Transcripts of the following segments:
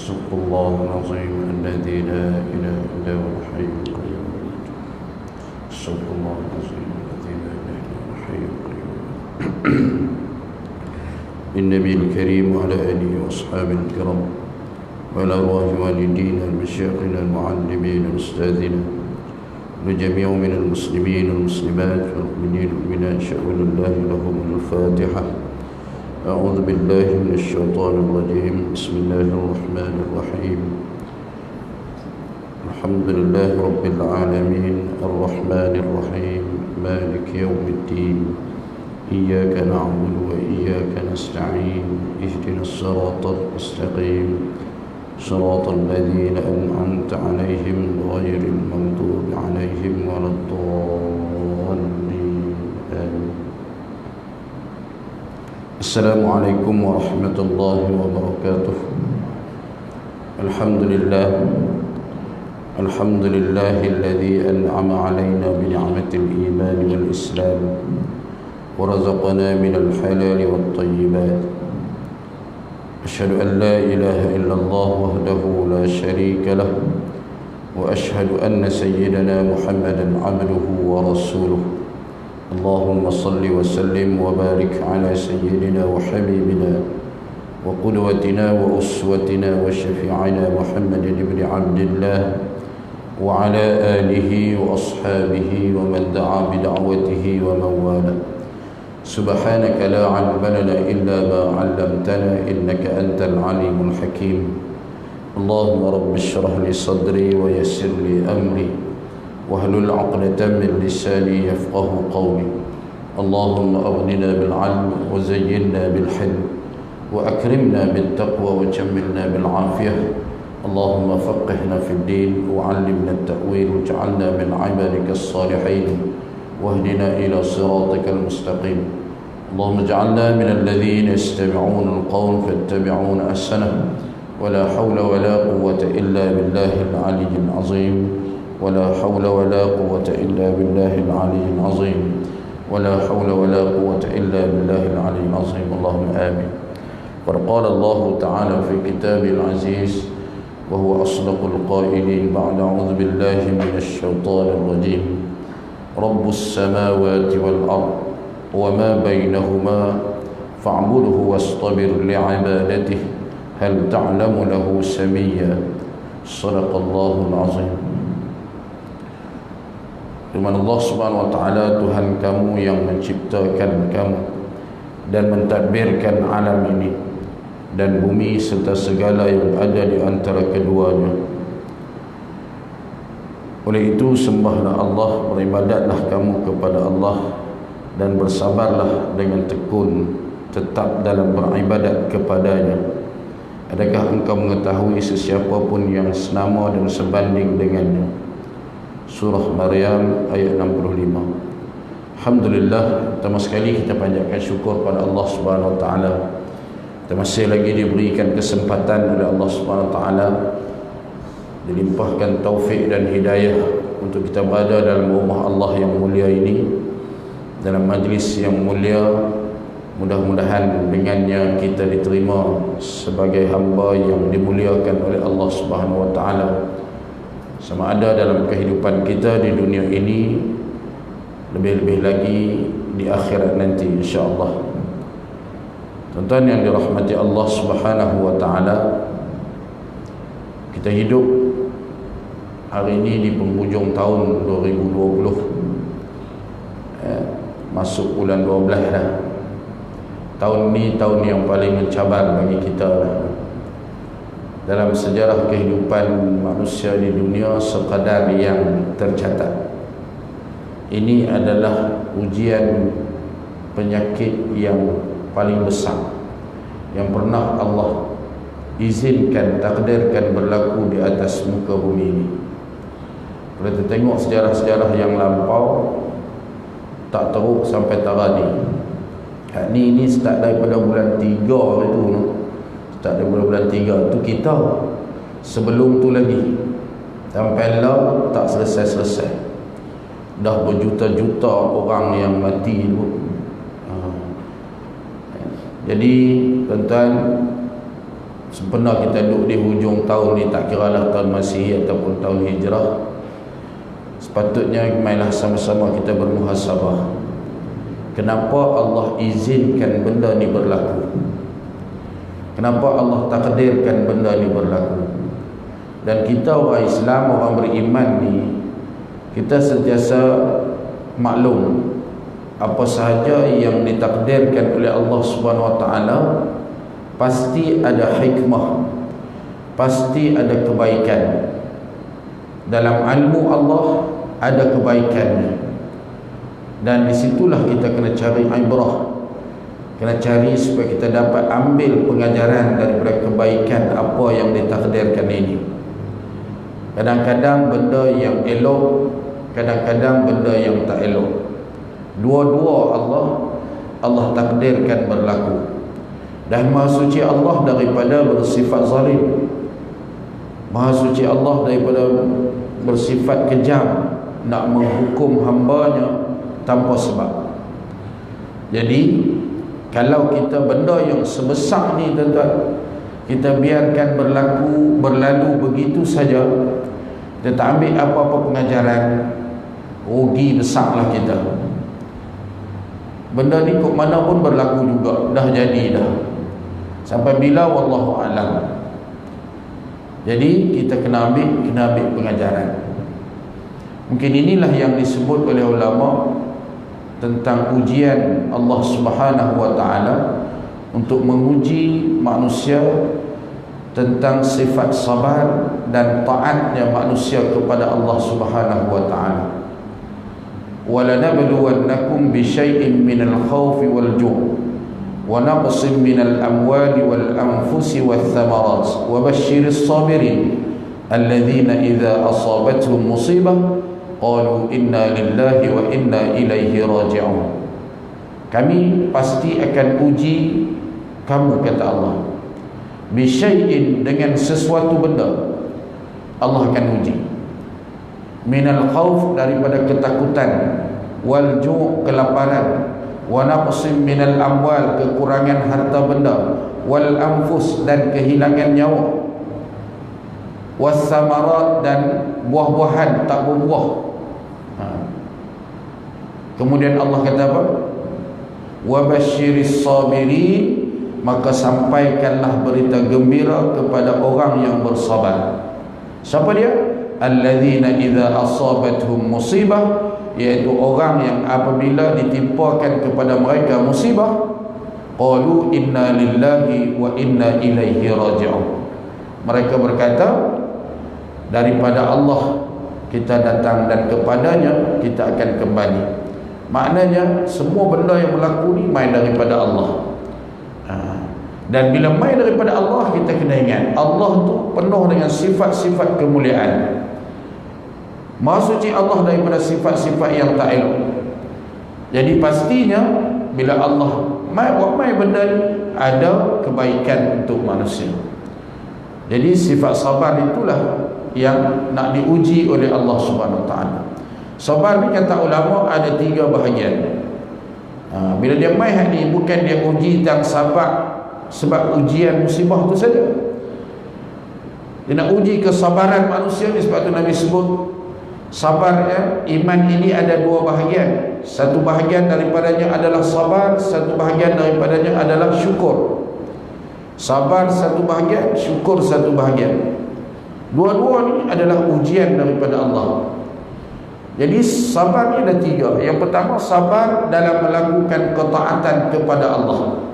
استغفر الله العظيم الذي لا إله إلا هو الحي القيوم. استغفر الله العظيم الذي لا إله إلا هو الحي القيوم. النبي الكريم وعلى آله وأصحابه الكرام وعلى أرواح والدينا المشايخنا المعلمين أستاذنا لجميع من المسلمين والمسلمات والمؤمنين والمؤمنات شأن الله لهم الفاتحة. أعوذ بالله من الشيطان الرجيم. بسم الله الرحمن الرحيم. الحمد لله رب العالمين الرحمن الرحيم مالك يوم الدين إياك نعبد وإياك نستعين اهدنا الصراط المستقيم صراط الذين أنعمت عليهم غير المغضوب عليهم ولا الضالين آمين. السلام عليكم ورحمة الله وبركاته. الحمد لله الذي أنعم علينا بنعمة الإيمان والإسلام ورزقنا من الحلال والطيبات. أشهد أن لا إله إلا الله وحده لا شريك له وأشهد أن سيدنا محمدا عبده ورسوله. اللهم صل وسلم وبارك على سيدنا وحبيبنا وقدوتنا وأسوتنا وشفيعنا محمد بن عبد الله وعلى آله وأصحابه ومن دعا بدعوته ومن والاه. سبحانك لا علم لنا إلا ما علمتنا إنك أنت العليم الحكيم. اللهم رب اشرح لي صدري ويسر لي أمري واحلل عقدة من لساني يفقه قولي. اللهم أغننا بالعلم وزينا بالحلم وأكرمنا بالتقوى وجملنا بالعافية. اللهم فقهنا في الدين وعلمنا التأويل واجعلنا من عبادك الصالحين واهدنا إلى صراطك المستقيم. اللهم اجعلنا من الذين يستمعون القول فاتبعون أحسنه. ولا حول ولا قوة إلا بالله العلي العظيم. ولا حول ولا قوة إلا بالله العلي العظيم. ولا حول ولا قوة إلا بالله العلي العظيم. اللهم آمين. وقال الله تعالى في كتابه العزيز وهو أصدق القائلين بعد أعوذ بالله من الشيطان الرجيم. رب السماوات والأرض وما بينهما فاعبده واصطبر لعبادته هل تعلم له سميا. صدق الله العظيم. Firman Allah Subhanahu wa taala, Tuhan kamu yang menciptakan kamu dan mentadbirkan alam ini dan bumi serta segala yang ada di antara keduanya. Oleh itu sembahlah Allah, beribadatlah kamu kepada Allah dan bersabarlah dengan tekun tetap dalam beribadat kepadanya. Adakah engkau mengetahui sesiapa pun yang senama dan sebanding dengannya? Surah Maryam ayat 65. Alhamdulillah, pertama sekali kita panjatkan syukur pada Allah Subhanahu wa taala. Kita masih lagi diberikan kesempatan oleh Allah Subhanahu wa taala, dilimpahkan taufik dan hidayah untuk kita berada dalam rumah Allah yang mulia ini, dalam majlis yang mulia. Mudah-mudahan dengannya kita diterima sebagai hamba yang dimuliakan oleh Allah Subhanahu wa taala, sama ada dalam kehidupan kita di dunia ini, lebih-lebih lagi di akhirat nanti insya-Allah. Tuan-tuan yang dirahmati Allah Subhanahu wa taala, kita hidup hari ini di penghujung tahun 2020, masuk bulan 12 dah. Tahun ini tahun yang paling mencabar bagi kita dalam sejarah kehidupan manusia di dunia sekadar yang tercatat. Ini adalah ujian penyakit yang paling besar yang pernah Allah izinkan, takdirkan berlaku di atas muka bumi ini. Kalau kita tengok sejarah-sejarah yang lampau, tak teruk sampai tarani. Ini start daripada bulan 3 itu. Start daripada bulan 3 itu kita. Sebelum tu lagi sampai lah tak selesai-selesai. Dah berjuta-juta orang yang mati tu. Jadi tuan-tuan, sempena kita duduk di hujung tahun ni, tak kira lah tahun Masihi ataupun tahun Hijrah, sepatutnya mainlah sama-sama kita bermuhasabah. Kenapa Allah izinkan benda ni berlaku? Kenapa Allah takdirkan benda ni berlaku? Dan kita orang Islam, orang beriman ni, kita sentiasa maklum apa sahaja yang ditakdirkan oleh Allah Subhanahu Wa Taala pasti ada hikmah, pasti ada kebaikan. Dalam ilmu Allah ada kebaikannya, dan disitulah kita kena cari ibrah, kena cari supaya kita dapat ambil pengajaran daripada kebaikan apa yang ditakdirkan ini. Kadang-kadang benda yang elok, kadang-kadang benda yang tak elok. Dua-dua Allah takdirkan berlaku. Dan Maha Suci Allah daripada bersifat zalim, Maha Suci Allah daripada bersifat kejam, nak menghukum hambanya tanpa sebab. Jadi kalau kita benda yang sebesar ni tuan-tuan, kita biarkan berlalu begitu saja, kita tak ambil apa-apa pengajaran, rugi besarlah kita. Benda ni kok mana pun berlaku juga, dah jadi dah. Sampai bila wallahu alam. Jadi kita kena ambil pengajaran. Mungkin inilah yang disebut oleh ulama tentang ujian Allah Subhanahu Wa Taala untuk menguji manusia tentang sifat sabar dan taatnya manusia kepada Allah Subhanahu Wa Taala. وَلَنَبْلُوَنَّكُمْ بِشَيْءٍ مِّنَ الْخَوْفِ وَالْجُوعِ وَنَقْصٍ مِّنَ الْأَمْوَالِ وَالْأَنفُسِ وَالثَّمَرَاتِ وَبَشِّرِ الصَّابِرِينَ الَّذِينَ إِذَا أَصَابَتْهُمْ مُصِيبَةٌ قَالُوا إِنَّا لِلَّهِ وَإِنَّا إِلَيْهِ رَاجِعُونَ. Kami pasti akan uji kamu, kata Allah, bisyai'in, dengan sesuatu benda. Allah akan uji. Minal khauf, daripada ketakutan, wal ju', kelaparan, wa naqsim minal amwal, kekurangan harta benda, wal anfus, dan kehilangan nyawa, was samarat, dan buah-buahan tak berbuah. Kemudian Allah kata apa? Wa basyiris sabirin, maka sampaikanlah berita gembira kepada orang yang bersabar. Siapa dia? Alladzina idza asabatuhum musibah, iaitu orang yang apabila ditimpakan kepada mereka musibah, qalu inna lillahi wa inna ilaihi raji'un. Mereka berkata, daripada Allah kita datang dan kepadanya kita akan kembali. Maknanya semua benda yang berlaku ni main daripada Allah. Dan bila main daripada Allah, kita kena ingat Allah tu penuh dengan sifat-sifat kemuliaan. Maha Suci Allah daripada sifat-sifat yang tak elok. Jadi pastinya bila Allah main benda ni, ada kebaikan untuk manusia. Jadi sifat sabar itulah yang nak diuji oleh Allah Subhanahu Wa Taala. Sabar ni kata ulama ada 3 bahagian. Bila dia main ni, bukan dia uji tentang sabar sebab ujian musibah tu saja. Dia nak uji kesabaran manusia ni. Sebab tu Nabi sebut sabarnya, iman ini ada 2 bahagian. Satu bahagian daripadanya adalah sabar, satu bahagian daripadanya adalah syukur. Sabar satu bahagian, syukur satu bahagian. Dua-dua ni adalah ujian daripada Allah. Jadi sabar ni ada 3. Yang pertama, sabar dalam melakukan ketaatan kepada Allah.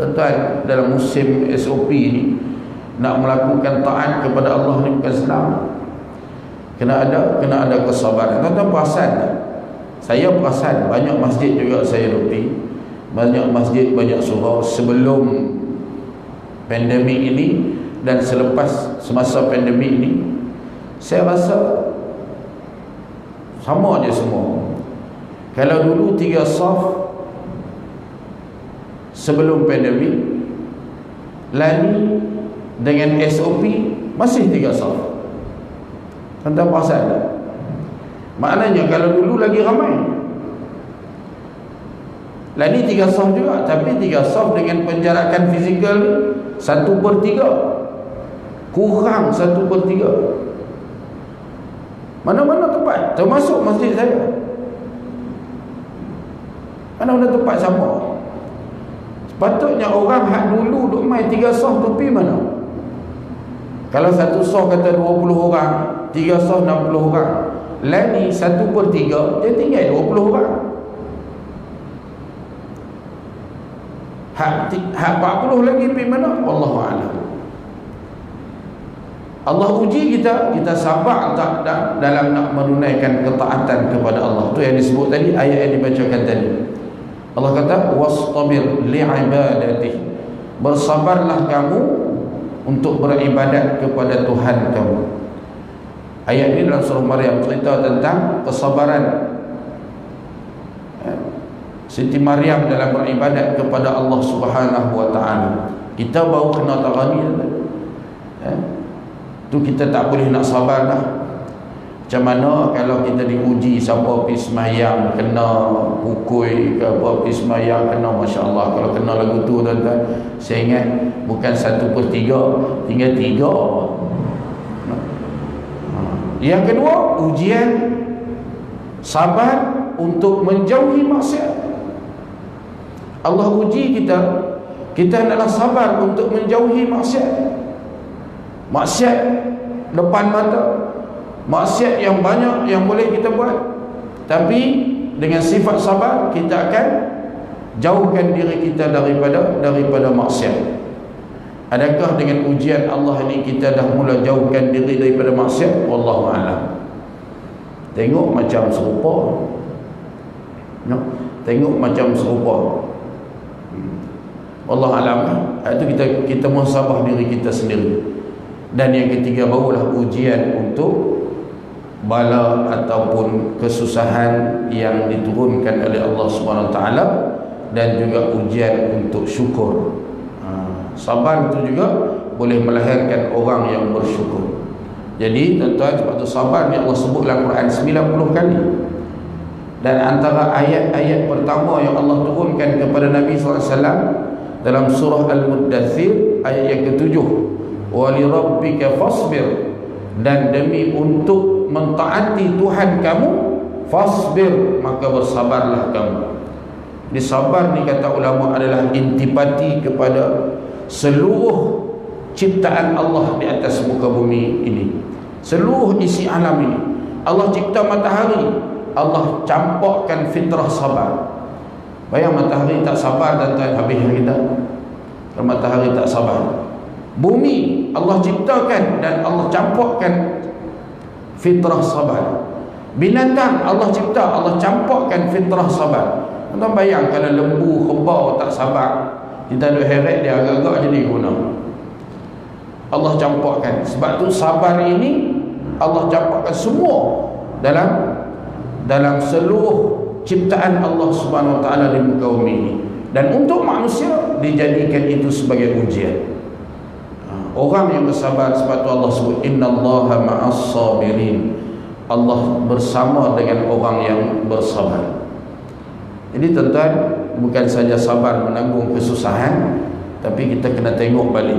Tuan-tuan, dalam musim SOP ni, nak melakukan taat kepada Allah ni bukan senang. Kena ada kesabaran. Tuan-tuan perasan tak? Saya perasan banyak masjid juga saya lalui, banyak masjid, banyak surau sebelum pandemik ini dan selepas semasa pandemik ini, saya rasa sama je semua. Kalau dulu 3 saf sebelum pandemik, lani dengan SOP masih 3 saf. Tuan-tuan perasan tak? Maknanya kalau dulu lagi ramai, Lah ni 3 saf juga, tapi 3 saf dengan penjarakan fizikal ni 1/3, kurang 1/3. Mana-mana tempat, termasuk masjid saya, mana-mana tempat sama. Sepatutnya orang hak dulu duk main 3 saf tu pergi mana? Kalau 1 saf kata 20 orang, 3 saf 60 orang, lah ni 1/3, dia tinggal 20 orang. Hak 40 lagi pergi mana? Wallahu'alam. Allah uji kita sabar tak dalam nak menunaikan ketaatan kepada Allah. Tu yang disebut tadi, ayat yang dibacakan tadi. Allah kata wastabir li'ibadatihi, bersabarlah kamu untuk beribadat kepada Tuhan kamu. Ayat ini dalam surah Maryam cerita tentang kesabaran Siti Maryam dalam beribadat kepada Allah Subhanahu wa taala. Kita baru kena tarani tu, kita tak boleh nak sabar dah. Macam mana kalau kita diuji, siapa pergi semayang kena pukul ke apa, pergi semayang kena, masya-Allah. Kalau kena lagu tu tuan-tuan, saya ingat bukan 1/3, tinggal 3. Yang kedua, ujian sabar untuk menjauhi maksiat. Allah uji kita hendaklah sabar untuk menjauhi maksiat. Maksiat depan mata, maksiat yang banyak yang boleh kita buat, tapi dengan sifat sabar kita akan jauhkan diri kita daripada maksiat. Adakah dengan ujian Allah ini kita dah mula jauhkan diri daripada maksiat? Wallahu a'lam. Tengok macam serupa, tengok macam serupa. Wallahu a'lam. Itu kita muhasabah diri kita sendiri. Dan yang ketiga barulah ujian untuk bala ataupun kesusahan yang diturunkan oleh Allah Subhanahu Wa Taala, dan juga ujian untuk syukur. Sabar itu juga boleh melahirkan orang yang bersyukur. Jadi tuan-tuan, sebab tu sabar ni Allah sebut dalam Quran 90 kali. Dan antara ayat-ayat pertama yang Allah turunkan kepada Nabi SAW dalam surah Al-Muddathir ayat yang ke-7, wa li rabbika fasbir, dan demi untuk mentaati Tuhan kamu, fasbir, maka bersabarlah kamu. Di sabar ni kata ulama adalah intipati kepada seluruh ciptaan Allah di atas muka bumi ini, seluruh isi alam ini. Allah cipta matahari, Allah campakkan fitrah sabar. Bayang matahari tak sabar dan tak habis kita. Kalau matahari tak sabar. Bumi Allah ciptakan dan Allah campakkan fitrah sabar. Binatang Allah cipta, Allah campakkan fitrah sabar. Tuan bayang kalau lembu, kerbau tak sabar, kita duk heret dia agak-agak jadi guna. Allah campakkan. Sebab tu sabar ini Allah campakkan semua dalam seluruh ciptaan Allah Subhanahu Wa Taala di muka bumi ini. Dan untuk manusia dijadikan itu sebagai ujian. Orang yang bersabar, sebab tu Allah sebut innallaha ma'as sabirin, Allah bersama dengan orang yang bersabar. Jadi tuan-tuan, bukan saja sabar menanggung kesusahan, tapi kita kena tengok balik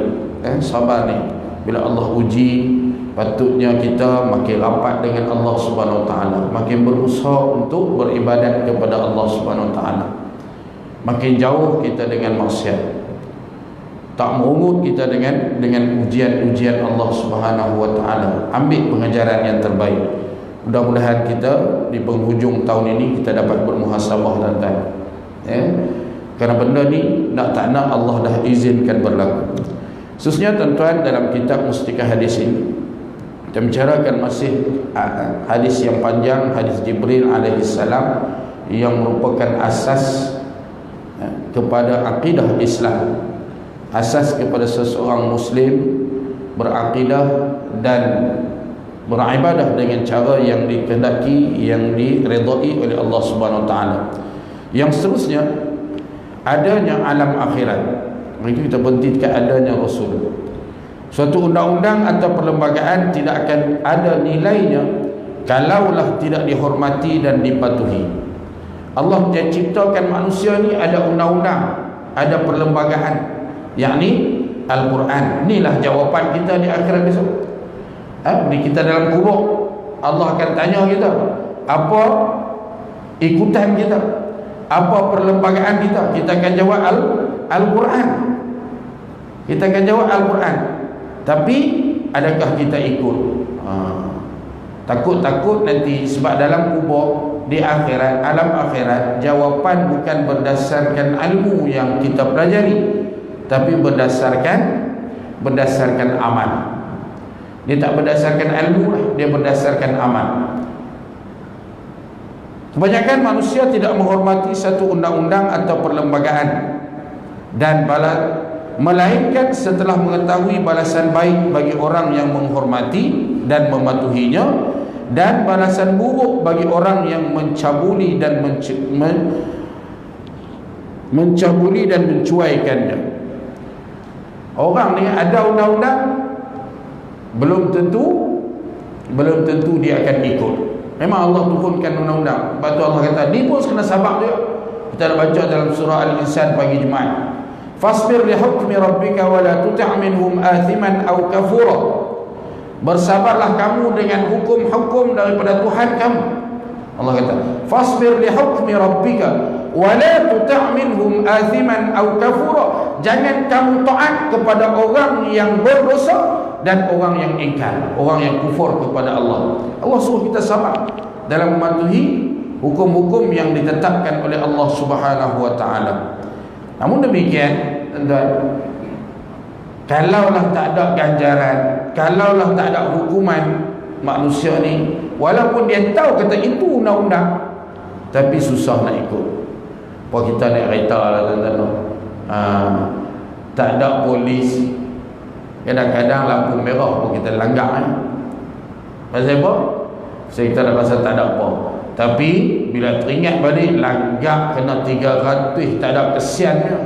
sabar ni bila Allah uji, patutnya kita makin rapat dengan Allah Subhanahu Wa Taala, makin berusaha untuk beribadat kepada Allah Subhanahu Wa Taala, makin jauh kita dengan maksiat, tak merungut kita dengan ujian-ujian Allah Subhanahu Wa Taala. Ambil pengajaran yang terbaik. Mudah-mudahan kita di penghujung tahun ini kita dapat bermuhasabah tuan-tuan. Kerana benda ni nak tak nak Allah dah izinkan berlaku. Khususnya tuan-tuan, dalam kitab Mustikah Hadis ini kita bicarakan masih hadis yang panjang, hadis Jibril alaihissalam, yang merupakan asas kepada akidah Islam, asas kepada seseorang Muslim berakidah dan beribadah dengan cara yang dikehendaki, yang diredai oleh Allah Subhanahu Wa Taala. Yang seterusnya, adanya alam akhirat. Itu kita berhenti dekat adanya Rasul. Suatu undang-undang atau perlembagaan tidak akan ada nilainya kalaulah tidak dihormati dan dipatuhi. Allah yang ciptakan manusia ni ada undang-undang, ada perlembagaan, yakni Al-Quran. Inilah jawapan kita di akhirat besok. Kita dalam kubur, Allah akan tanya kita, apa ikutan kita, apa perlembagaan kita. Kita akan jawab Al-Quran. Kita akan jawab Al-Quran. Tapi adakah kita ikut? Takut-takut nanti, sebab dalam kubur, di akhirat, alam akhirat, jawapan bukan berdasarkan ilmu yang kita pelajari, tapi berdasarkan amal. Dia tak berdasarkan ilmu lah, dia berdasarkan amal. Kebanyakan manusia tidak menghormati satu undang-undang atau perlembagaan dan melainkan setelah mengetahui balasan baik bagi orang yang menghormati dan mematuhinya, dan balasan buruk bagi orang yang mencabuli dan mencuaikannya. Orang ni ada undang-undang, belum tentu dia akan ikut. Memang Allah turunkan undang-undang. Lepas tu Allah kata, ni pun kena sabar dia. Kita dah baca dalam surah Al-Insan pagi Jumaat. Fasbir li hukmi rabbika wa la tuti' minhum athiman aw kafura. Bersabarlah kamu dengan hukum-hukum daripada Tuhan kamu. Allah kata, fasbir li hukmi rabbika wa la tuti' minhum athiman aw kafura. Jangan kamu taat kepada orang yang berdosa dan orang yang ingkar, orang yang kufur kepada Allah. Allah suruh kita sabar dalam mematuhi hukum-hukum yang ditetapkan oleh Allah Subhanahu wa taala. Namun demikian, tuan-tuan, kalaulah tak ada ganjaran, kalaulah tak ada hukuman, manusia ni walaupun dia tahu kata itu undang-undang, tapi susah nak ikut. Apa kita naik kereta lah, tuan-tuan, tak ada polis, kadang-kadang lampu merah pun kita langgar. Pasal apa? Saya kita dah rasa tak ada apa, tapi bila teringat balik, langgar kena 300, tak ada kesiannya.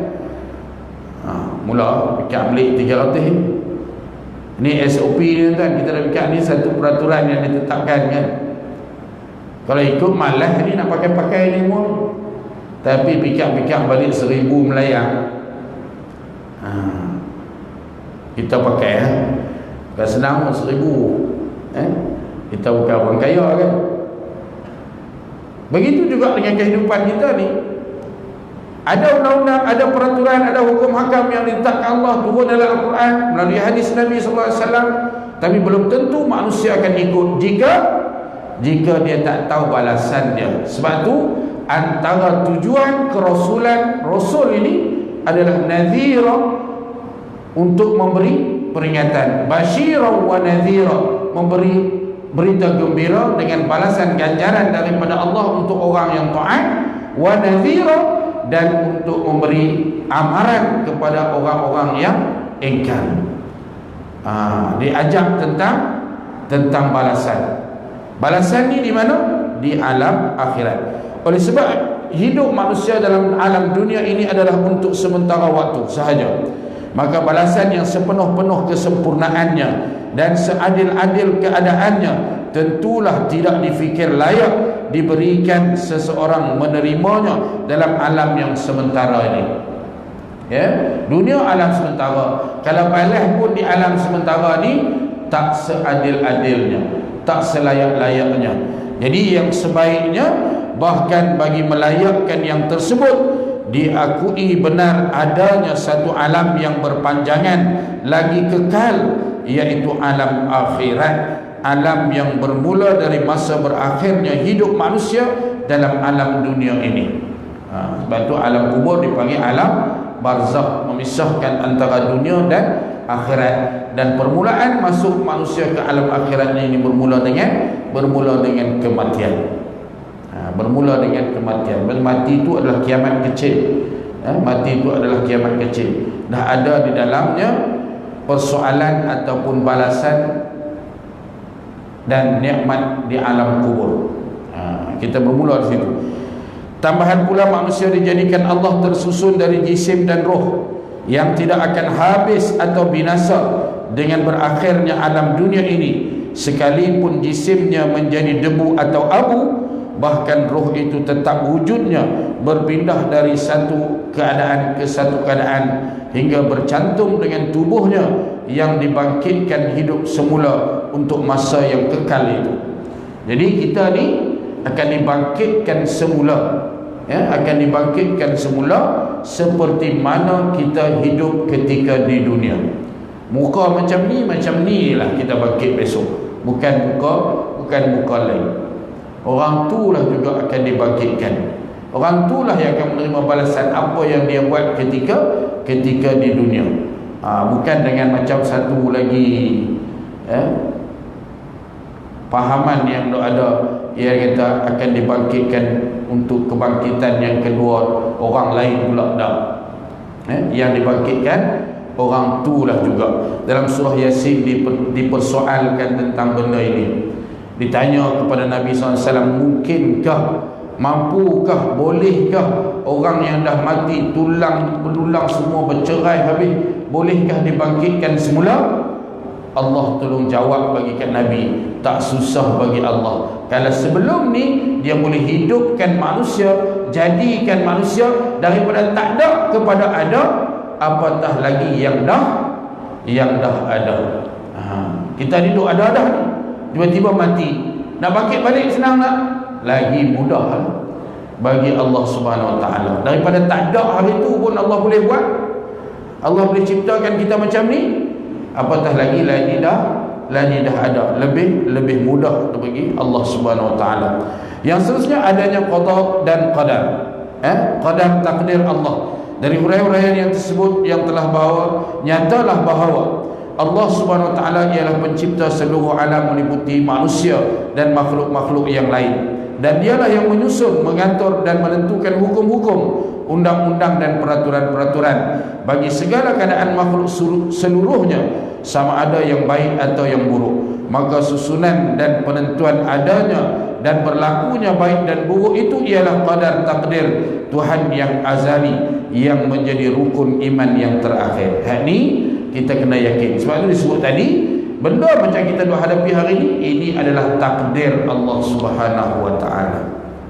Mula fikir beli 300 ni SOP ni, tuan. Kita dah fikir ni satu peraturan yang ditetapkan kan. Kalau ikut malas ni nak pakai-pakai ni pun, tapi fikir-fikir balik 1000 melayang, kita pakai Bukan senang pun 1000. Kita bukan orang kaya kan. Begitu juga dengan kehidupan kita ni. Ada undang-undang, ada peraturan, ada hukum hakam yang ditetapkan Allah turun dalam Al-Quran melalui hadis Nabi SAW. Tapi belum tentu manusia akan ikut jika dia tak tahu balasan dia. Sebab tu antara tujuan kerasulan Rasul ini adalah nadhira, untuk memberi peringatan, basyira wa nadhira, memberi berita gembira dengan balasan ganjaran daripada Allah untuk orang yang taat, wa nadhira, dan untuk memberi amaran kepada orang-orang yang ingkar. Diajak tentang balasan. Balasan ni di mana? Di alam akhirat. Oleh sebab hidup manusia dalam alam dunia ini adalah untuk sementara waktu sahaja, maka balasan yang sepenuh-penuh kesempurnaannya dan seadil-adil keadaannya tentulah tidak difikir layak diberikan seseorang menerimanya dalam alam yang sementara ini. Ya, dunia alam sementara. Kalau balas pun di alam sementara ni tak seadil-adilnya, tak selayak-layaknya. Jadi yang sebaiknya, bahkan bagi melayakkan yang tersebut, diakui benar adanya satu alam yang berpanjangan lagi kekal, iaitu alam akhirat, alam yang bermula dari masa berakhirnya hidup manusia dalam alam dunia ini. Sebab itu alam kubur dipanggil alam barzakh, memisahkan antara dunia dan akhirat. Dan permulaan masuk manusia ke alam akhirat ini bermula dengan kematian. Bermula dengan kematian. Mati itu adalah kiamat kecil. Mati itu adalah kiamat kecil. Dah ada di dalamnya persoalan ataupun balasan dan nikmat di alam kubur. Kita bermula di situ. Tambahan pula, manusia dijadikan Allah tersusun dari jisim dan roh yang tidak akan habis atau binasa dengan berakhirnya alam dunia ini. Sekalipun jisimnya menjadi debu atau abu, bahkan roh itu tetap wujudnya, berpindah dari satu keadaan ke satu keadaan hingga bercantum dengan tubuhnya yang dibangkitkan hidup semula untuk masa yang kekal itu. Jadi kita ni akan dibangkitkan semula, ya, akan dibangkitkan semula seperti mana kita hidup ketika di dunia. Muka macam ni lah kita bangkit besok, bukan muka lain. Orang tu lah juga akan dibangkitkan. Orang tu lah yang akan menerima balasan apa yang dia buat ketika di dunia. Bukan dengan macam satu lagi pahaman yang ada, yang kata akan dibangkitkan untuk kebangkitan yang kedua orang lain pula. Dah yang dibangkitkan orang tu lah juga. Dalam surah Yasin dipersoalkan tentang benda ini. Ditanya kepada Nabi SAW, mungkinkah, mampukah, bolehkah orang yang dah mati tulang belulang semua bercerai habis, bolehkah dibangkitkan semula? Allah tolong jawab bagi kat Nabi, tak susah bagi Allah. Kalau sebelum ni dia boleh hidupkan manusia, jadikan manusia daripada tak ada kepada ada, apatah lagi yang dah ada. Kita hidup ada ni, tiba-tiba mati, nak bangkit balik senang tak? Lagi mudah bagi Allah Subhanahu Wa Taala. Daripada tak ada hari tu pun Allah boleh buat, Allah boleh ciptakan kita macam ni, apatah lagi dah ada, lebih mudah bagi Allah Subhanahu Wa Taala. Yang seterusnya adanya qada dan qadar, qadar takdir Allah. Dari huraian-huraian yang tersebut yang telah nyatalah bahawa Allah Subhanahu Wa Taala ialah pencipta seluruh alam meliputi manusia dan makhluk-makhluk yang lain, dan dialah yang menyusun, mengatur dan menentukan hukum-hukum, undang-undang dan peraturan-peraturan bagi segala keadaan makhluk seluruhnya, sama ada yang baik atau yang buruk. Maka susunan dan penentuan adanya dan berlakunya baik dan buruk itu ialah qadar takdir Tuhan yang azali, yang menjadi rukun iman yang terakhir. Ni kita kena yakin. Sebab itu disebut tadi, benda macam kita dah hadapi hari ini adalah takdir Allah Subhanahu Wa Taala.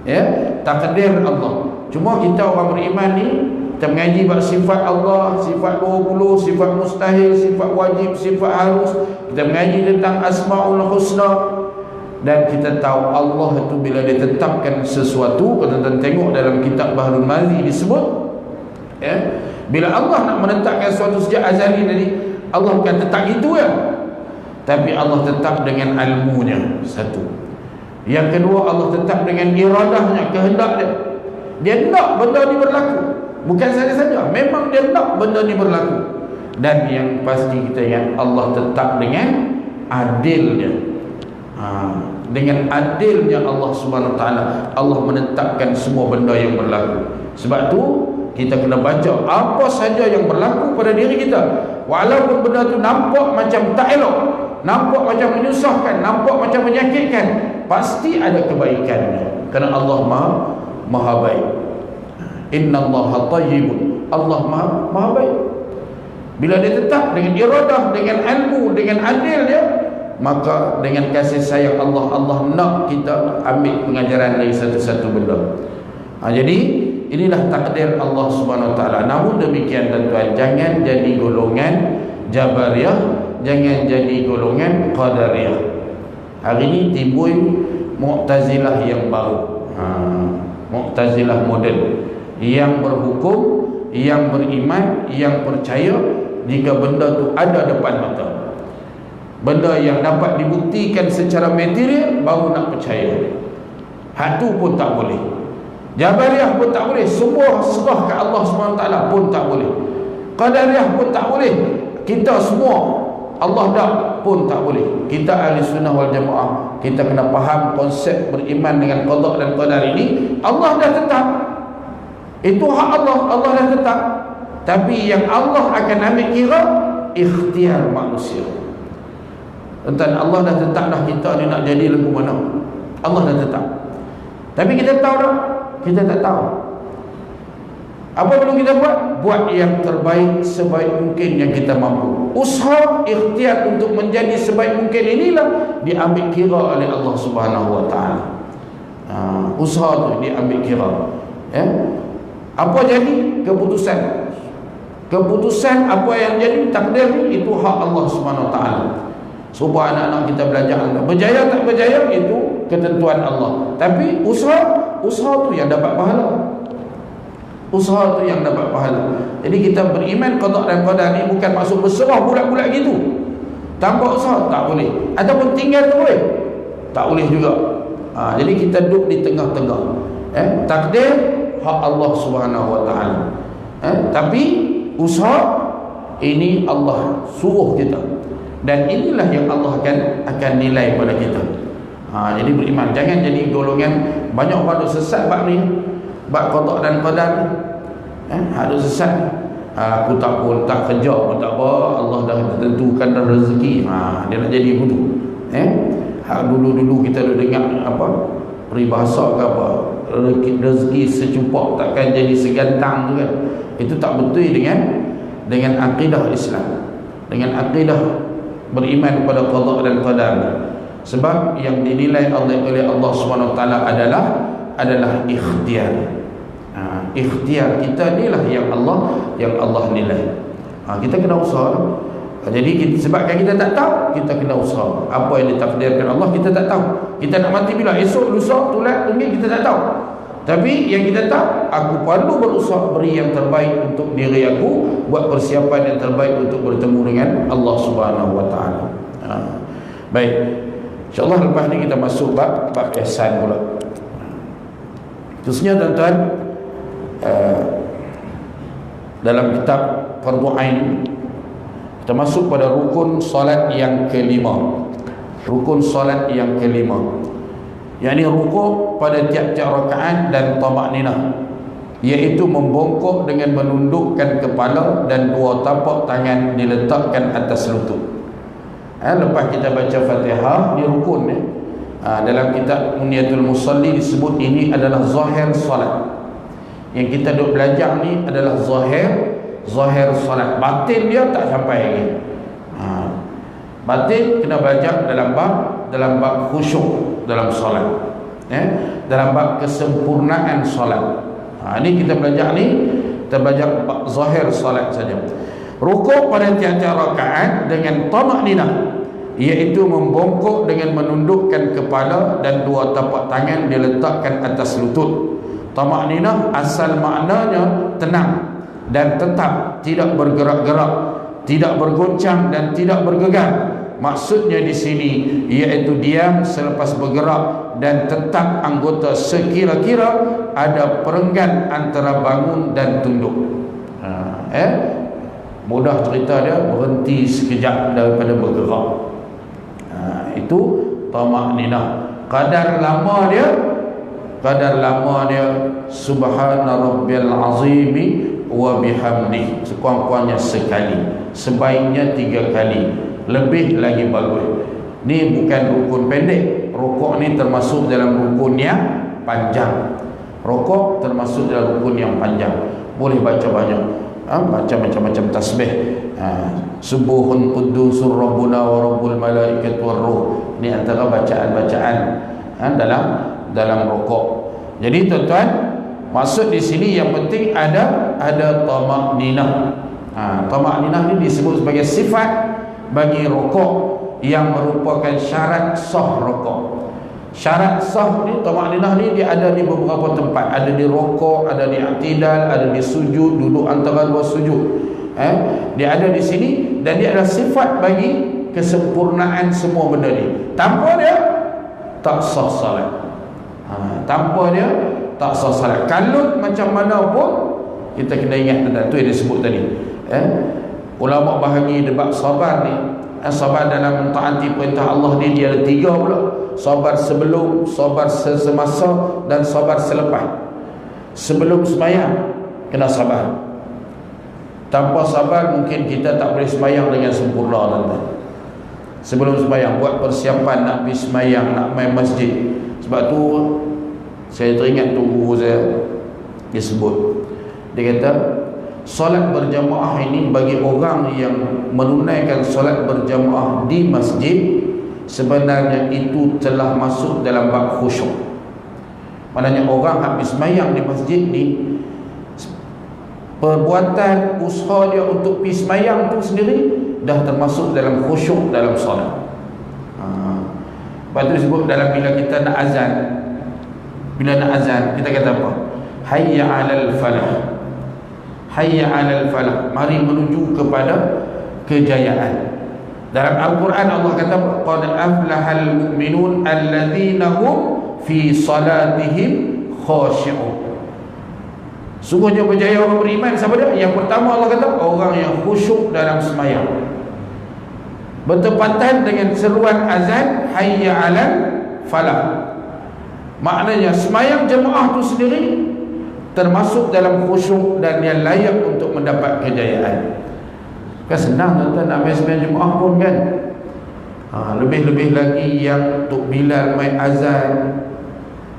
Ya, takdir Allah. Cuma kita orang beriman ni, kita mengaji bab sifat Allah, sifat 20, sifat mustahil, sifat wajib, sifat harus. Kita mengaji tentang Asmaul Husna, dan kita tahu Allah itu bila dia tetapkan sesuatu, kalau kita tengok dalam kitab Bahrul Mazi disebut, ya, bila Allah nak menetapkan sesuatu sejak azali tadi, Allah bukan tetap gitu ya, tapi Allah tetap dengan ilmunya, satu. Yang kedua, Allah tetap dengan iradahnya, kehendak dia. Dia nak benda ni berlaku, bukan saja-saja, memang dia nak benda ni berlaku. Dan yang pasti kita ingat, Allah tetap dengan adilnya. Dengan adilnya Allah Subhanahu Wa Taala, Allah menetapkan semua benda yang berlaku. Sebab tu kita kena baca apa saja yang berlaku pada diri kita, walaupun benda tu nampak macam tak elok, nampak macam menyusahkan, nampak macam menyakitkan, pasti ada kebaikannya, kerana Allah maha baik. Innallaha tayyibun, Allah maha baik. Bila dia tetap dengan iradah, dengan ilmu, dengan adil dia, maka dengan kasih sayang Allah, Allah nak kita ambil pengajaran dari satu-satu benda. Jadi inilah takdir Allah Subhanahu Wa Taala. Namun demikian tuan-tuan, jangan jadi golongan Jabariyah, jangan jadi golongan Qadariyah. Hari ini timbul Mu'tazilah yang baru, Mu'tazilah model, yang berhukum, yang beriman, yang percaya jika benda tu ada depan mata, benda yang dapat dibuktikan secara material, baru nak percaya. Hak tu pun tak boleh. Jabariyah pun tak boleh, semua serah ke Allah SWT pun tak boleh. Qadariyah pun tak boleh, kita semua Allah dah pun tak boleh. Kita ahli sunnah wal jamaah, kita kena faham konsep beriman dengan qada dan qadar ini. Allah dah tetap, itu hak Allah, Allah dah tetap. Tapi yang Allah akan ambil kira ikhtiar manusia. Tuan, Allah dah tetap dah kita ni nak jadi lagu mana, Allah dah tetap. Tapi kita tahu tak? Kita tak tahu. Apa perlu kita buat? Buat yang terbaik sebaik mungkin yang kita mampu. Usaha ikhtiar untuk menjadi sebaik mungkin inilah diambil kira oleh Allah Subhanahu Wa Taala. Usaha tu dia ambil kira. Apa jadi keputusan apa yang jadi takdir itu hak Allah Subhanahu Wa Taala. Supaya anak-anak kita belajar, berjaya tak berjaya itu ketentuan Allah. Tapi usaha tu yang dapat pahala. Usaha tu yang dapat pahala. Jadi kita beriman qada dan qadar ni bukan maksud berserah bulat-bulat gitu. Tanpa usaha tak boleh. Ataupun tinggal tu boleh. Tak boleh juga. Jadi kita duduk di tengah-tengah. Takdir hak Allah Subhanahu Wa Taala. Tapi usaha ini Allah suruh kita. Dan inilah yang Allah akan nilai pada kita. Jadi beriman, jangan jadi golongan banyak orang sesat bab ni, bab qada dan qadar ni. Ada sesat. Aku tak kerja pun tak apa, Allah dah tentukan dah rezeki. Dia nak jadi begitu. Dulu kita dah dengar apa? Peribahasa ke apa? Rezeki secupak takkan jadi segantang tu kan. Itu tak betul dengan akidah Islam. Dengan akidah beriman kepada qada dan qadar. Sebab yang dinilai oleh Allah Subhanahu Wa Taala adalah ikhtiar. Ikhtiar kita inilah yang Allah nilai. Kita kena usaha. Jadi sebabkan kita tak tahu, kita kena usaha. Apa yang ditakdirkan Allah kita tak tahu. Kita nak mati bila? Esok, lusa, tulat, tunggik, kita tak tahu. Tapi yang kita tahu, aku perlu berusaha beri yang terbaik untuk diri aku, buat persiapan yang terbaik untuk bertemu dengan Allah Subhanahu Wa Taala. Baik. InsyaAllah lepas ni kita masuk bab ihsan pula. Khususnya tuan-tuan, dalam kitab Fardhu Ain kita masuk pada rukun solat yang kelima. Rukun solat yang kelima, yakni rukuk pada tiap-tiap rakaat dan tamakninah, iaitu membongkok dengan menundukkan kepala dan dua tapak tangan diletakkan atas lutut. Lepas kita baca Fatihah, ni rukun ni. Dalam kitab Muniyatul Musalli disebut ini adalah zahir salat. Yang kita duk belajar ni adalah zahir salat. Batin dia tak sampai lagi. Batin kena belajar dalam bab khusyuk dalam solat. Dalam bab kesempurnaan solat. Ini kita belajar zahir solat saja. Rukuk pada tiap-tiap rakaat dengan tamakninah, iaitu membongkok dengan menundukkan kepala dan dua tapak tangan diletakkan atas lutut. Tamakninah asal maknanya tenang dan tetap, tidak bergerak-gerak, tidak bergoncang dan tidak bergegar. Maksudnya di sini iaitu diam selepas bergerak dan tetap anggota sekira-kira ada perenggan antara bangun dan tunduk. Mudah cerita dia, berhenti sekejap daripada bergerak. Itu tamakninah. Kadar lama dia subhana rabbiyal azimi wa bihamdi, sekurang-kurangnya sekali, sebaiknya 3 kali, lebih lagi bagus. Ni bukan rukun pendek. Rukuk ni termasuk dalam rukun yang panjang. Rukuk termasuk dalam rukun yang panjang. Boleh baca banyak, baca macam-macam tasbih. Subuhun quddusur rabbuna wa rabbul malaikati war ruh. Ni antara bacaan-bacaan dalam rukuk. Jadi tuan-tuan, maksud di sini yang penting ada tamakninah. Tamakninah ni disebut sebagai sifat bagi rukuk yang merupakan syarat sah rukuk. Syarat sah ni, tamakninah ni dia ada di beberapa tempat. Ada di rukuk, ada di i'tidal, ada di sujud, duduk antara dua sujud. Dia ada di sini dan dia adalah sifat bagi kesempurnaan semua benda ni. Tanpa dia tak sah salat. Tanpa dia tak sah salat. Kalut macam mana pun kita kena ingat tentang tu yang disebut tadi. Ulama bahagi debat sabar ni. Sabar dalam mentaati perintah Allah ni dia ada 3 pula. Sabar sebelum, sabar semasa dan sabar selepas. Sebelum sembahyang kena sabar. Tanpa sabar mungkin kita tak boleh sembahyang dengan sempurna tuan-tuan. Sebelum sembahyang buat persiapan nak pergi sembahyang, nak main masjid. Sebab tu saya teringat tu guru saya, dia sebut, dia kata solat berjamaah ini bagi orang yang menunaikan solat berjamaah di masjid, sebenarnya itu telah masuk dalam bab khusyuk. Maknanya orang habis sembahyang di masjid ni, perbuatan usaha dia untuk pergi sembahyang tu sendiri dah termasuk dalam khusyuk dalam solat. Lepas tu disebut dalam bila kita nak azan, bila nak azan kita kata apa? Hayya 'alal falah. Hayya 'alal falah, mari menuju kepada kejayaan. Dalam Al-Quran Allah kata qad aflahal mu'minun alladzina hum fi salatihim khashi'un. Sungguhnya berjaya orang beriman. Siapa dia? Yang pertama Allah kata orang yang khusyuk dalam sembahyang. Bertepatan dengan seruan azan hayya 'alal falah. Maknanya sembahyang jemaah itu sendiri termasuk dalam khusyuk dan yang layak untuk mendapat kejayaan. Kan senang tuan-tuan nak main sembahyang jemaah pun kan. Lebih-lebih lagi yang Tok Bilal main azan,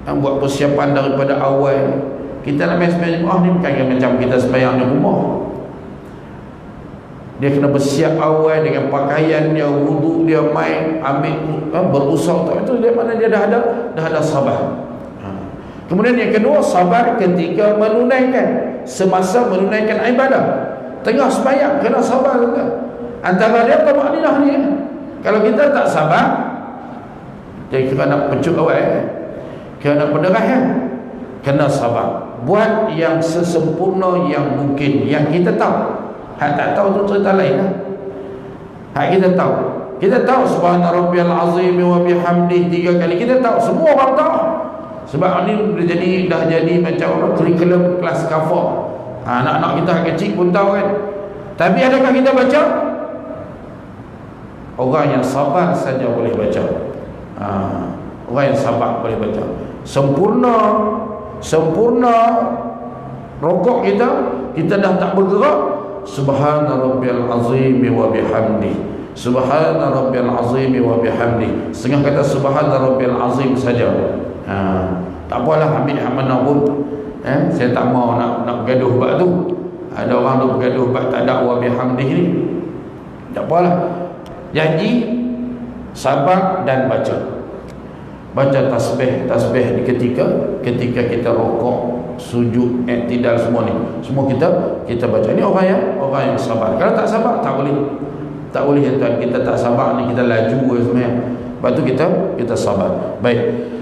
yang buat persiapan daripada awal. Kita nak main sembahyang jemaah ni bukan macam kita sembahyang di rumah. Dia kena bersiap awal dengan pakaian dia, wuduk dia, main, ambil berusaha untuk itu. Dia mana dia dah ada sabar. Kemudian yang kedua, sabar ketika menunaikan, semasa menunaikan ibadah. Tengah sembahyang kena sabar juga. Antara dia tamakninah ni. Kalau kita tak sabar, dia kira nak pecut awal, kena penderah kena sabar. Buat yang sesempurna yang mungkin, yang kita tahu. Hak tak tahu tu cerita lain lah. Hak kita tahu. Kita tahu subhana rabbiyal azim wa bihamdihi 3 kali. Kita tahu, semua orang tahu. Sebab ni dah jadi macam kurikulum kelas kafah. Anak-anak kita kecil pun tahu kan. Tapi adakah kita baca? Orang yang sabar saja boleh baca. Orang yang sabar boleh baca. Sempurna rokok kita dah tak bergerak. Subhana rabbiyal azim wa bihamdi. Subhana rabbiyal azim wa bihamdi. Setengah kata subhana rabbiyal azim saja. Tak apalah, ambil hak mana pun. Saya tak mau nak bergaduh bab tu. Ada orang tu bergaduh bab tak ada wa bihamdi ni. Tak apalah. Janji sabar dan baca. Baca tasbih di ketika kita rokok, sujud, i'tidal, semua ni. Semua kita baca. Ini orang yang sabar. Kalau tak sabar tak boleh. Tak boleh tuan, kita tak sabar ni kita laju sebenarnya. Lepas tu kita sabar. Baik.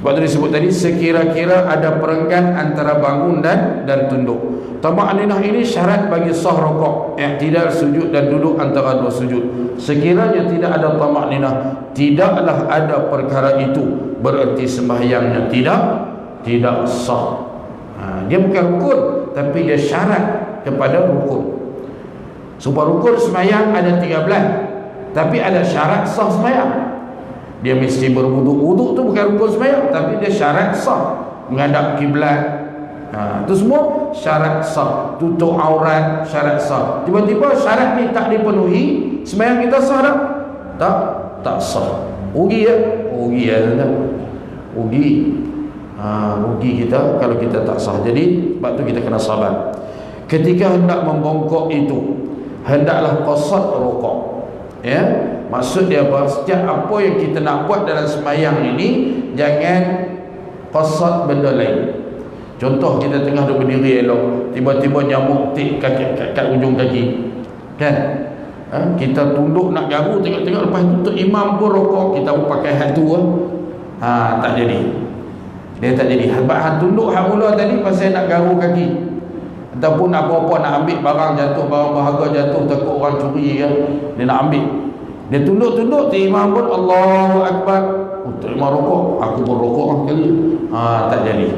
Sebab tu disebut tadi sekira-kira ada perenggan antara bangun dan tunduk. Tamakninah ini syarat bagi sah rokok, i'tidal, sujud dan duduk antara dua sujud. Sekiranya tidak ada tamakninah, tidaklah ada perkara itu, bererti sembahyangnya tidak sah. Dia bukan rukun, tapi dia syarat kepada rukun. Sebab rukun sembahyang ada 13, tapi ada syarat sah sembahyang. Dia mesti berwuduk. Wuduk tu bukan rukun sembahyang, tapi dia syarat sah. Menghadap kiblat, itu semua syarat sah. Tutup aurat, syarat sah. Tiba-tiba syarat ni tak dipenuhi, sembahyang kita sah tak? Tak sah. Rugi ya? Rugi ya. Rugi kita kalau kita tak sah. Jadi sebab tu kita kena sabar. Ketika hendak membongkok itu, hendaklah qasad rokok. Ya, maksud dia apa? Setiap apa yang kita nak buat dalam sembahyang ini, jangan qasad benda lain. Contoh, kita tengah duduk berdiri elok, tiba-tiba nyamuk tik kat ujung kaki, kan? Kita tunduk nak garu, tengok-tengok, lepas tu imam pun rokok, kita pun pakai hak tu. Tak jadi. Dia tak jadi. Hak tunduk hak mula tadi pasal nak garu kaki, ataupun apa-apa nak ambil barang jatuh, barang berharga jatuh, takut orang curi kan, dia nak ambil, dia tunduk-tunduk, imam pun Allahu Akbar, untuk imam rokok, aku pun rokok kali. Tak jadi.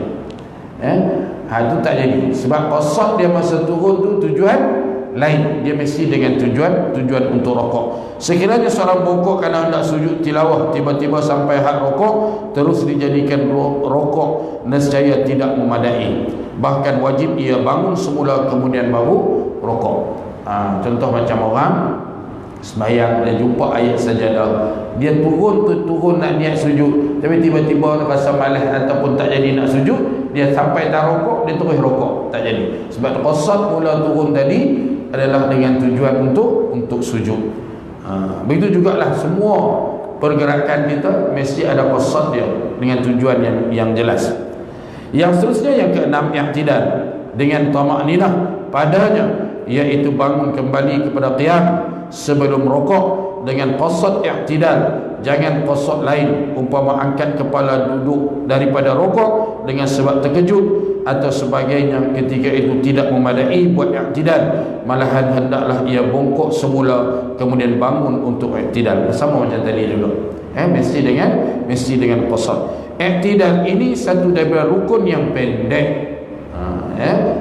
Itu tak jadi. Sebab qasad dia masa turun tu tujuan lain, dia mesti dengan tujuan untuk rokok. Sekiranya seorang bongkok kerana hendak sujud tilawah, tiba-tiba sampai had rokok, terus dijadikan rokok, nescaya tidak memadai. Bahkan wajib ia bangun semula kemudian baru rokok. Contoh macam orang sembahyang, dia jumpa ayat sajadah, dia turun nak niat sujud, tapi tiba-tiba rasa malas ataupun tak jadi nak sujud, dia sampai dah rokok, dia terus rokok, tak jadi. Sebab qasad mula turun tadi adalah dengan tujuan untuk sujud. Begitu jugalah semua pergerakan kita mesti ada qasad dia dengan tujuan yang jelas. Yang seterusnya yang keenam, i'tidal dengan tamakninah padanya, iaitu bangun kembali kepada qiyam sebelum rukuk dengan qasad i'tidal, jangan qasad lain, umpama angkat kepala duduk daripada rukuk dengan sebab terkejut atau sebagainya, ketika itu tidak memadai buat i'tidal, malahan hendaklah ia bongkok semula kemudian bangun untuk i'tidal, sama macam tadi dulu. Mesti dengan qasad. I'tidal ini satu daripada rukun yang pendek.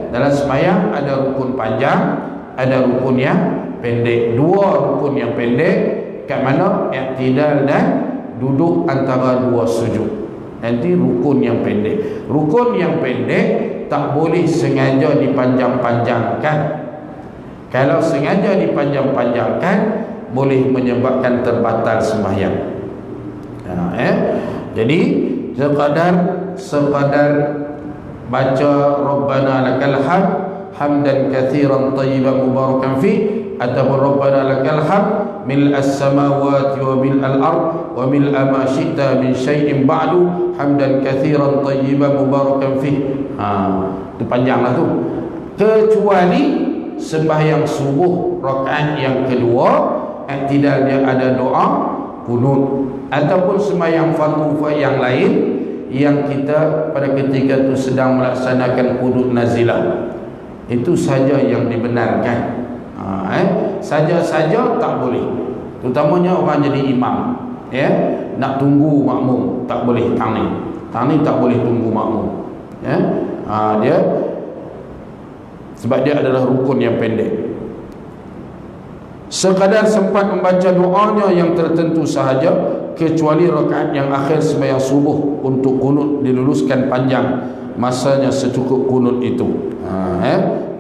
Dalam sembahyang ada rukun panjang, ada rukun yang pendek. Dua rukun yang pendek kat mana? I'tidal dan duduk antara dua sujud. Nanti rukun yang pendek. Rukun yang pendek tak boleh sengaja dipanjang-panjangkan. Kalau sengaja dipanjang-panjangkan boleh menyebabkan terbatal sembahyang. Jadi sekadar baca Rabbana lakal hamd hamdan katsiran tayyiban mubarakan fi, ataupun Rabbana lakal hamd mil'as samawati wa mil'al ard wa mil'a ma syi'ta min syai'in ba'du hamdan katsiran tayyiban mubarakan fi. Itu panjanglah tu. Kecuali sembahyang subuh rakaat yang kedua, i'tidal dia ada doa kunut, ataupun sembahyang fardu yang lain yang kita pada ketika itu sedang melaksanakan kunut nazilah, itu saja yang dibenarkan. Saja-saja tak boleh, terutamanya orang jadi imam, nak tunggu makmum tak boleh. Tani tak boleh tunggu makmum, dia sebab dia adalah rukun yang pendek. Sekadar sempat membaca doanya yang tertentu sahaja, kecuali rakaat yang akhir sembahyang subuh untuk kunut diluluskan panjang masanya secukup kunut itu.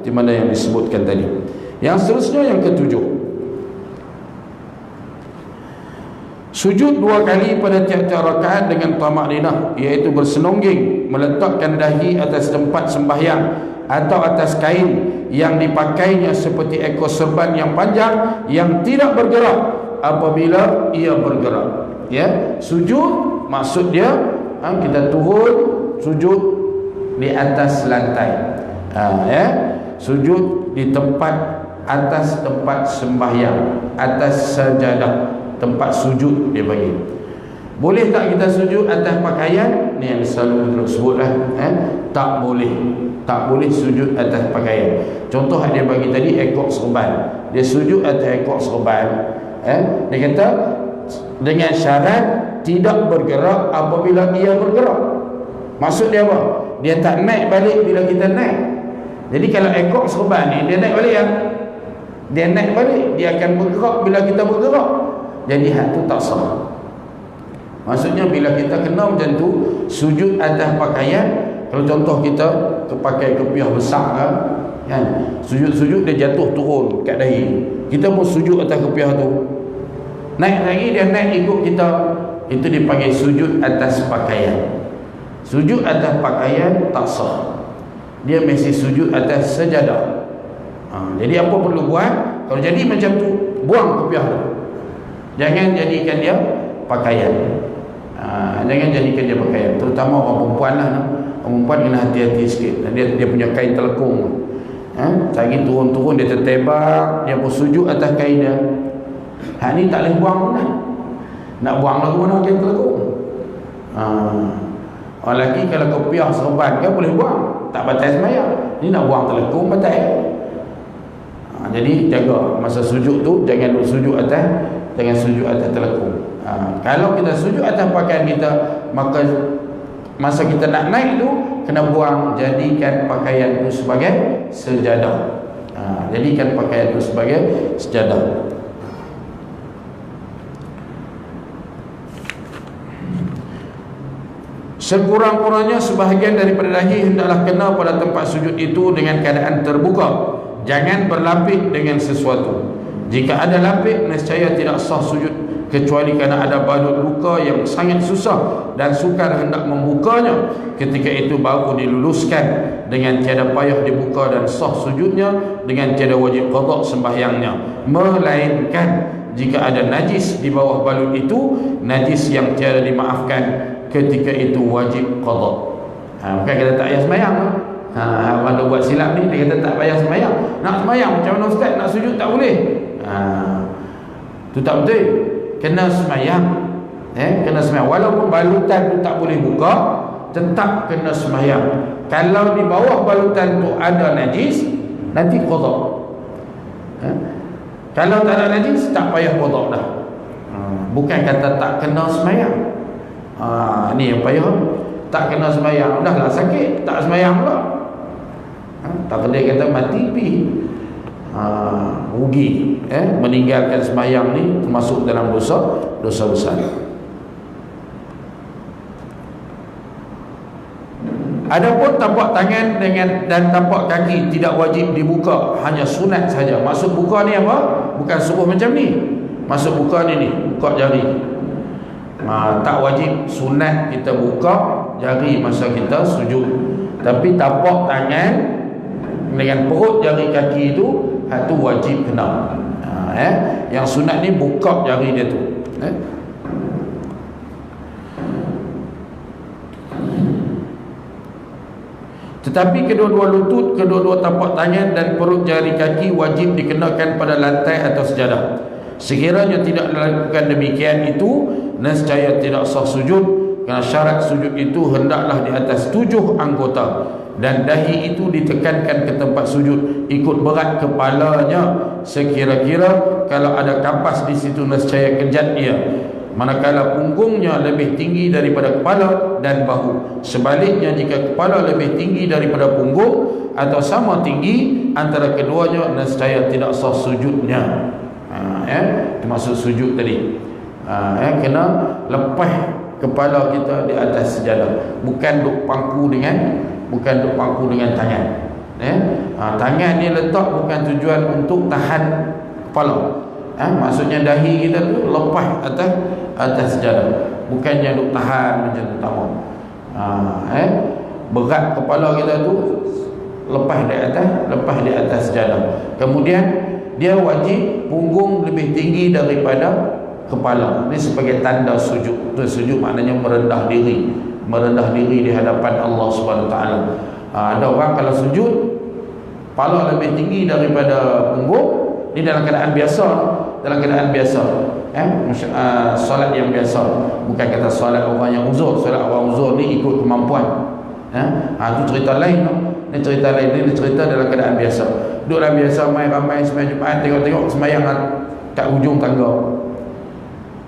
Di mana yang disebutkan tadi. Yang seterusnya yang ketujuh, sujud dua kali pada tiap-tiap rakaat dengan tamakninah, iaitu bersenongging meletakkan dahi atas tempat sembahyang atau atas kain yang dipakainya seperti ekor serban yang panjang yang tidak bergerak apabila ia bergerak. Sujud maksud dia kita turun sujud di atas lantai, sujud di tempat atas tempat sembahyang, atas sajadah, tempat sujud dia bagi. Boleh tak kita sujud atas pakaian? Ni yang selalu terus sebutlah, tak boleh sujud atas pakaian. Contoh dia bagi tadi ekor serban, dia sujud atas ekor serban, dia kata dengan syarat tidak bergerak apabila ia bergerak. Maksud dia apa? Dia tak naik balik bila kita naik. Jadi kalau ekor serban ni dia naik balik dia naik balik, dia akan bergerak bila kita bergerak. Jadi hak tu tak sah. Maksudnya bila kita kena macam tu, sujud atas pakaian, kalau contoh kita pakai kepiah besar kan, sujud dia jatuh turun kat dahi, kita pun sujud atas kepiah tu, naik lagi dia naik ikut kita, itu dipanggil sujud atas pakaian. Sujud atas pakaian tak sah, dia mesti sujud atas sejadah. Jadi apa perlu buat? Kalau jadi macam tu, buang kepiah tu, jangan jadikan dia pakaian. Jangan jadikan dia pakaian, terutama orang perempuan lah. Orang perempuan kena hati-hati sikit. Dia punya kain telekung, lagi turun-turun dia tertebak, dia pun sujud atas kain dia. Hak ni tak boleh buang pun kan? Nak buang lagu mana kain telekung? Orang lelaki kalau kepiah serban kan boleh buang, tak batal sembahyang. Ni nak buang telekung batal. Jadi jaga masa sujud tu, jangan sujud atas telekung. Kalau kita sujud atas pakaian kita, maka masa kita nak naik tu kena buang, jadikan pakaian itu sebagai sejadah. Jadikan pakaian itu sebagai sejadah. Sekurang-kurangnya sebahagian daripada dahi hendaklah kena pada tempat sujud itu dengan keadaan terbuka. Jangan berlapik dengan sesuatu. Jika ada lapik, nescaya tidak sah sujud, kecuali kerana ada balut luka yang sangat susah dan sukar hendak membukanya. Ketika itu baru diluluskan dengan tiada payah dibuka dan sah sujudnya, dengan tiada wajib qada sembahyangnya, melainkan jika ada najis di bawah balut itu, najis yang tiada dimaafkan, ketika itu wajib qada. Bukan kita tak payah sembahyang. Orang tu buat silap ni, dia kata tak payah sembahyang. Nak sembahyang macam mana ustaz? Nak sujud tak boleh. Tu tak betul. Kena sembahyang. Kena sembahyang. Walaupun balutan tu tak boleh buka, tetap kena sembahyang. Kalau di bawah balutan tu ada najis, nanti qada. Kalau tak ada najis, tak payah qada dah. Bukan kata tak kena sembahyang. Ni yang payah. Tak kena sembahyang, dah lah sakit, tak sembahyang pula. Tak kena kata mati pi. Rugi. Meninggalkan sembahyang ni termasuk dalam dosa besar. Adapun tapak tangan dan tapak kaki tidak wajib dibuka, hanya sunat saja. Maksud buka ni apa? Bukan suruh macam ni. Maksud buka ni buka jari. Tak wajib, sunat kita buka jari masa kita sujud. Tapi tapak tangan dengan perut jari kaki itu wajib kena. Yang sunat ni buka jari dia tu. Tetapi kedua-dua lutut, kedua-dua tapak tangan dan perut jari kaki wajib dikenakan pada lantai atau sejadah. Sekiranya tidak dilakukan demikian itu, nescaya tidak sah sujud, kerana syarat sujud itu hendaklah di atas 7 anggota, dan dahi itu ditekankan ke tempat sujud ikut berat kepalanya. Sekira-kira kalau ada kapas di situ, nescaya kejat ia. Manakala punggungnya lebih tinggi daripada kepala dan bahu. Sebaliknya, jika kepala lebih tinggi daripada punggung atau sama tinggi antara keduanya, nescaya tidak sah sujudnya. Itu maksud sujud tadi. Kena lepas kepala kita di atas sejadah, bukan duk pangku dengan tangan. Tangan ni letak bukan tujuan untuk tahan kepala. Maksudnya dahi kita tu lepas atas sejadah, bukannya duk tahan macam tu, tak mau. Berat kepala kita tu lepas di atas sejadah. Kemudian dia wajib punggung lebih tinggi daripada kepala. Ini sebagai tanda sujud. Sujud maknanya merendah diri di hadapan Allah Subhanahu Wa Taala. Ada orang kalau sujud kepala lebih tinggi daripada punggung, ini dalam keadaan biasa. Solat yang biasa, bukan kata solat orang yang uzur. Solat orang uzur ni ikut kemampuan. Itu cerita lain. Ini cerita dalam keadaan biasa. Duduk dalam biasa, main ramai sembahyang Jumaat, tengok sembahyang kat hujung tangga.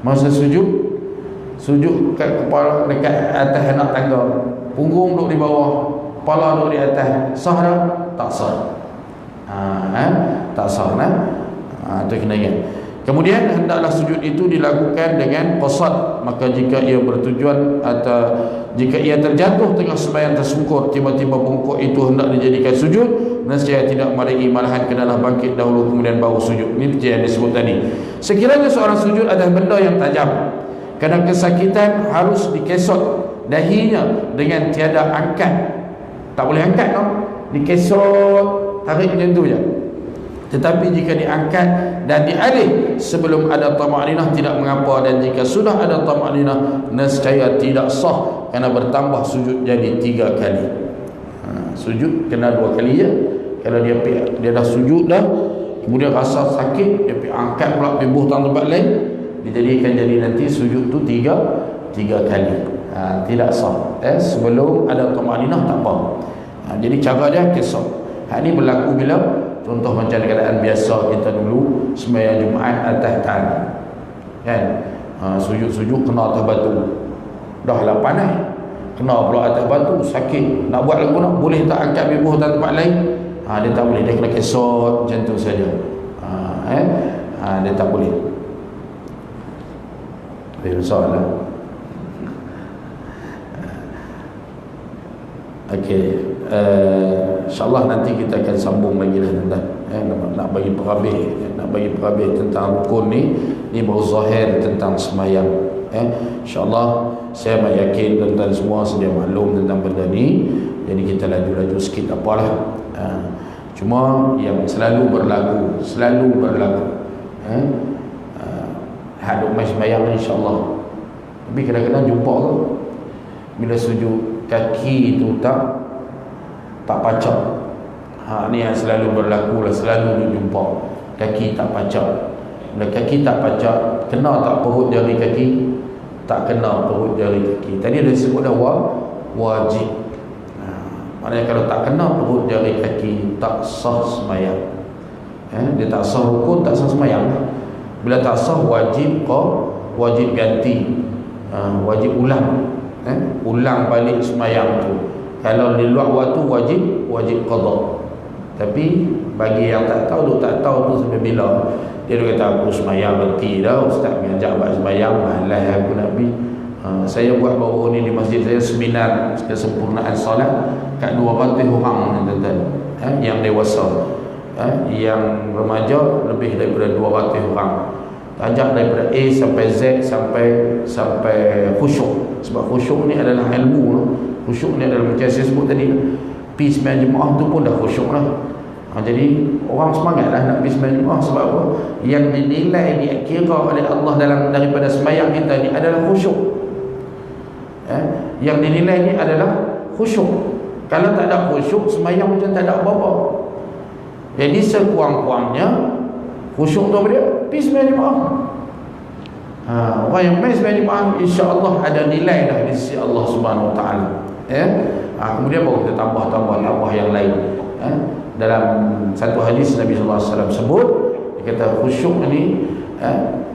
Masa sujud kat kepala dekat atas anak tangga, punggung duduk di bawah, kepala duduk di atas. Sah dah? Tak sah. Tak sah. Itu kena ingat. Kemudian hendaklah sujud itu dilakukan dengan qasad. Maka jika ia bertujuan atau jika ia terjatuh tengah sembahyang tersungkur, tiba-tiba bungkuk itu hendak dijadikan sujud, nescaya tidak mari, malahan kenalah bangkit dahulu kemudian baru sujud. Ini yang disebut tadi. Sekiranya seorang sujud atas benda yang tajam, kerana kesakitan harus dikesot dahinya dengan tiada angkat. Tak boleh angkat tau. Dikesot, tarik macam tu je. Tetapi jika diangkat dan dialih sebelum ada tama'ninah, tidak mengapa. Dan jika sudah ada tama'ninah, nescaya tidak sah, kerana bertambah sujud jadi 3 kali. Sujud kena 2 kali je. Kalau dia dah sujud dah, kemudian rasa sakit, dia pergi angkat pula, pergi buh tempat lain, dijadikan jadi nanti sujud tu 3 kali. Tidak sah. Sebelum ada tama'ninah tak apa. Jadi cara dia kesok. Ini berlaku bila, contoh macam keadaan biasa kita dulu sembahyang Jumaat atas tanah, kan? Sujud kena atas batu, dah lah panas, kena pula atas batu, sakit. Nak buat lagu nak boleh tak angkat bibuh tempat lain? Dia tak boleh, dia kena kesot macam tu saja. Dia tak boleh. Dia besar lah. Okey, insyaAllah nanti kita akan sambung lagi lah tuan-tuan. Nak bagi perhabis tentang rukun ni baru zahir tentang sembahyang. InsyaAllah saya yakin tuan-tuan semua sedia maklum tentang benda ni. Jadi kita laju-laju sikit apalah. Cuma yang selalu berlaku hak duk mai sembahyang insya-Allah. Tapi kadang-kadang jumpa tu bila sujud kaki tu tak pacak. Ni yang selalu berlaku lah, selalu jumpa kaki tak pacak. Bila kaki tak pacak, kena tak perut jari kaki? Tak kena perut jari kaki. Tadi ada disebut dah wajib. Maknanya kalau tak kena perut jari kaki, tak sah sembahyang. Dia tak sah rukun, tak sah sembahyang. Bila tak sah, wajib ganti, wajib ulang, ulang balik sembahyang tu. Kalau di luar waktu wajib qada. Tapi bagi yang tak tahu tu sampai bila dia kata aku sembahyang berhenti dah, ustaz mengajak buat sembahyang, malas aku nak pergi. Saya buat baru ni di masjid saya seminar kesempurnaan solat kat 200 orang tuan-tuan, yang dewasa, yang remaja lebih daripada 200 orang. Ajak daripada A sampai Z sampai khusyuk. Sebab khusyuk ni adalah ilmu. Khusyuk ni adalah macam saya sebut tadi, pergi sembahyang jemaah tu pun dah khusyuk lah. Jadi orang semangat lah nak pergi sembahyang jemaah. Sebab apa? Yang dinilai, dikira oleh Allah daripada sembahyang kita ni adalah khusyuk. Yang dinilai ni adalah khusyuk. Kalau tak ada khusyuk, sembahyang macam tak ada apa-apa. Jadi sekurang-kurangnya khusyuk tu apa dia? Pergi sembahyang jemaah. Orang yang main sembahyang jemaah, insya-Allah ada nilai dah di sisi Allah Subhanahu Wa Taala. Kemudian baru kita tambah yang lain. Dalam satu hadis Nabi sallallahu alaihi wasallam sebut, dia kata khusyuk ni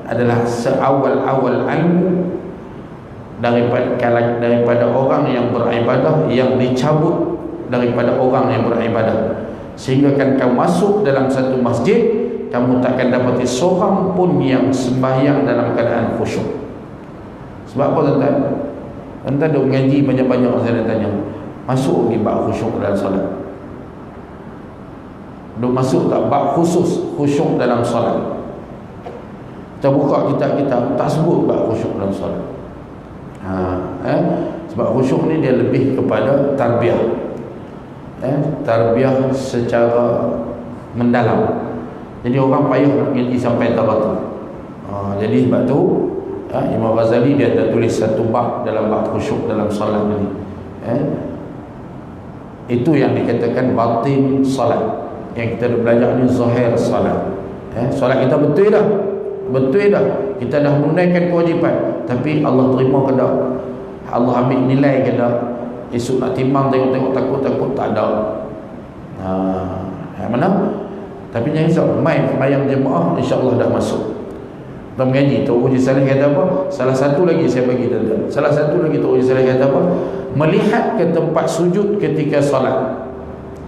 adalah seawal-awal ilmu daripada orang yang beribadah, yang dicabut daripada orang yang beribadah. Sehingga kan kamu masuk dalam satu masjid, kamu takkan dapati seorang pun yang sembahyang dalam keadaan khusyuk. Sebab apa tuan-tuan? Tuan-tuan duk mengaji banyak-banyak, saya tanya, masuk lagi bab khusyuk dalam solat? Duk masuk tak bab khusus khusyuk dalam solat? Kita buka kitab-kitab, tak sebut bab khusyuk dalam solat. Sebab khusyuk ni dia lebih kepada tarbiyah, tarbiyah secara mendalam. Jadi orang payah nak ngaji sampai tahap tu. Jadi sebab tu Imam Ghazali dia ada tulis satu bab dalam bab khusyuk dalam solat ni. Itu yang dikatakan batin solat. Yang kita belajar ni zahir solat. Solat kita betul dah. Kita dah menunaikan kewajipan, tapi Allah terima ke tak? Allah ambil nilai ke tak? Esok nak timbang, tengok takut tak ada. Mana? Tapi jangan risau, main sembahyang jemaah insya-Allah dah masuk. Kita mengaji, Tok Haji Saleh kata apa? Salah satu lagi saya bagi tuan-tuan. Salah satu lagi Tok Haji Saleh kata apa? Melihat ke tempat sujud ketika solat.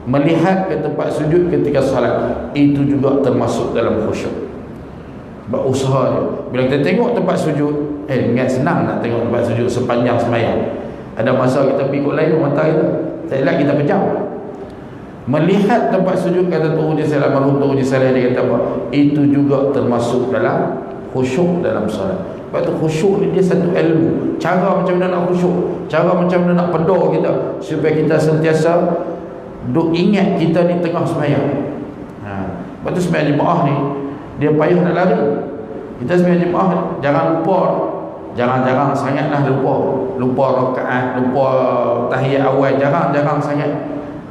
Melihat ke tempat sujud ketika solat, itu juga termasuk dalam khusyuk. Sebab usaha dia. Bila kita tengok tempat sujud, ingat senang nak tengok tempat sujud sepanjang sembahyang. Ada masa kita pergi kot lain mata kita, tak elak kita pejam. Melihat tempat sujud, kata Tok Haji Saleh, Tok Haji Saleh dia kata apa? Itu juga termasuk dalam khusyuk dalam solat. Sebab tu khusyuk ni dia satu ilmu. Cara macam mana nak khusyuk, cara macam mana nak pedar kita supaya kita sentiasa duk ingat kita di tengah sembahyang. Sebab tu sembahyang jemaah ni dia payah nak lari. Kita sembahyang jemaah jangan lupa, jarang-jarang sangatlah lupa rakaat, lupa tahiyat awal, jarang-jarang sangat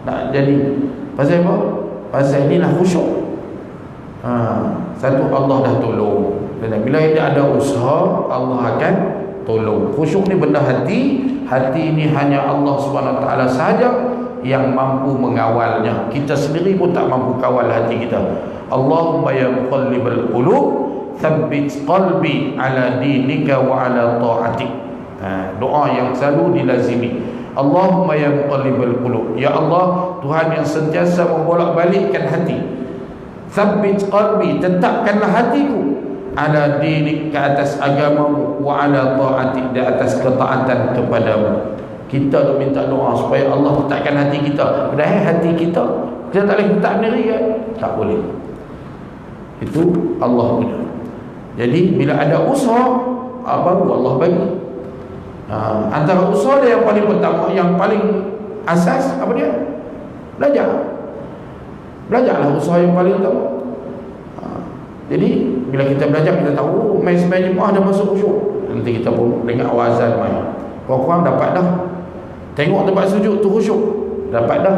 nak jadi. Pasal apa? Pasal inilah khusyuk. Satu, Allah dah tolong. Dan bila dia ada usaha, Allah akan tolong. Khusyuk ni benda hati. Hati ni hanya Allah SWT sahaja yang mampu mengawalnya. Kita sendiri pun tak mampu kawal hati kita. Allahumma ya muqallibal qulub, thabbit qalbi ala dinika wa ala ta'atik. Doa yang selalu dilazimi. Allahumma ya muqallibal qulub, ya Allah, Tuhan yang sentiasa membolak-balikkan hati. Thabbit qalbi, tetapkanlah hatiku, ala dinik, ke atas agamamu, wa ala ta'atik, di atas ketaatan kepadamu. Kita tu minta doa supaya Allah tetapkan hati kita. Padahal hati kita tak boleh tetap sendiri kan? Tak boleh. Itu Allah punya. Jadi bila ada usaha, baru Allah bagi. Antara usaha dia yang paling pertama, yang paling asas, apa dia? Belajarlah usaha yang paling utama. Jadi bila kita belajar, kita tahu main sembahyang Jumaat dah masuk khusyuk. Nanti kita pun dengar awazan main, kurang-kurang dapat dah. Tengok tempat sujud tu khusyuk, dapat dah.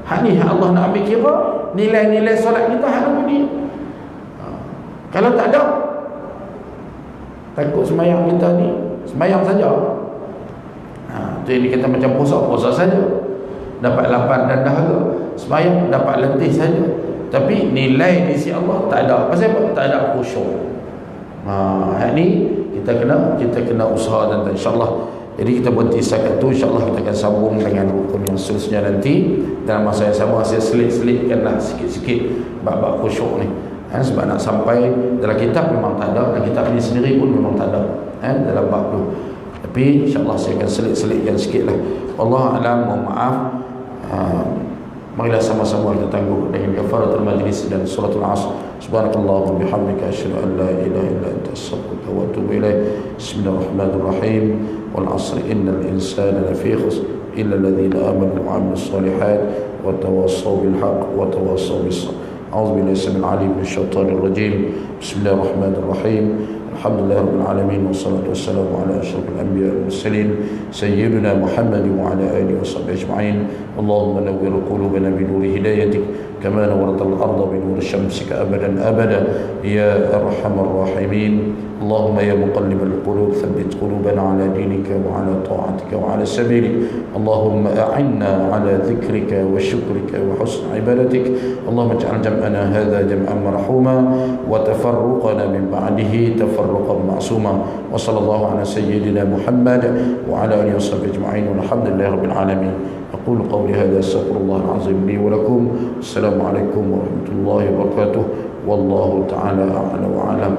Hak ni hak Allah nak ambil kira nilai-nilai solat kita hak ni. Kalau tak ada, takut sembahyang kita ni sembahyang saja. Tu ini kita macam puasa saja, dapat lapar dan dahaga. Sembahyang dapat letih saja, tapi nilai di sisi Allah tak ada. Pasal apa? Tak ada khusyuk. Hak ni kita kena usaha, dan insya-Allah. Jadi kita berhenti setakat tu. InsyaAllah kita akan sambung dengan rukun yang seterusnya nanti. Dalam masa yang sama, saya selit-selitkanlah sikit-sikit bab-bab khusyuk ni. Sebab nak sampai dalam kitab memang tak ada, dan kitab ni sendiri pun memang tak ada dalam bab tu. Tapi insyaAllah saya akan selit-selitkan sikit lah. Allah alam, mohon maaf. Marilah sama-sama kita tangguh dengan kafaratul majlis dan suratul Asr. Subhanakallah wa bihamdika, asyhadu an la ilaha illa anta, astaghfiruka wa atubu ilaik. Bismillahirrahmanirrahim. Wal 'asri innal insana lafi khusr illa alladhina amanu wa 'amilus solihat wa tawassaw bil haqq wa tawassaw bis sabr. A'udzu billahi samil 'alim minasy syaithanir rajim. Bismillahirrahmanirrahim. Alhamdulillah rabbil alamin, wassalatu wassalamu ala asyrafil anbiya wal mursalin sayyidina Muhammad wa ala alihi washabbihi ajma'in. Allahumma nawwir qulubana bi nuri hidayatik kama nawwartal arda bi nuri syamsika abadan abada ya arhamar rahimin. Allahumma ya muqallibal qulub thabbit qulubana ala dinika wa ala ta'atika wa ala sabilik. Allahumma a'inna ala dhikrika wa syukrika wa husni ibadatik. Allahumma ij'al jam'ana hadha jam'an marhuma wa tafarruqana min ba'dihi tafarruqan ma'suma. Wa sallallahu ala sayyidina Muhammad wa ala alihi washabbihi ajma'in. Walhamdulillahi rabbil alamin. أقول قولي هذا، أستغفر الله العظيم لي ولكم. السلام عليكم ورحمة الله وبركاته، والله تعالى أعلى وأعلم.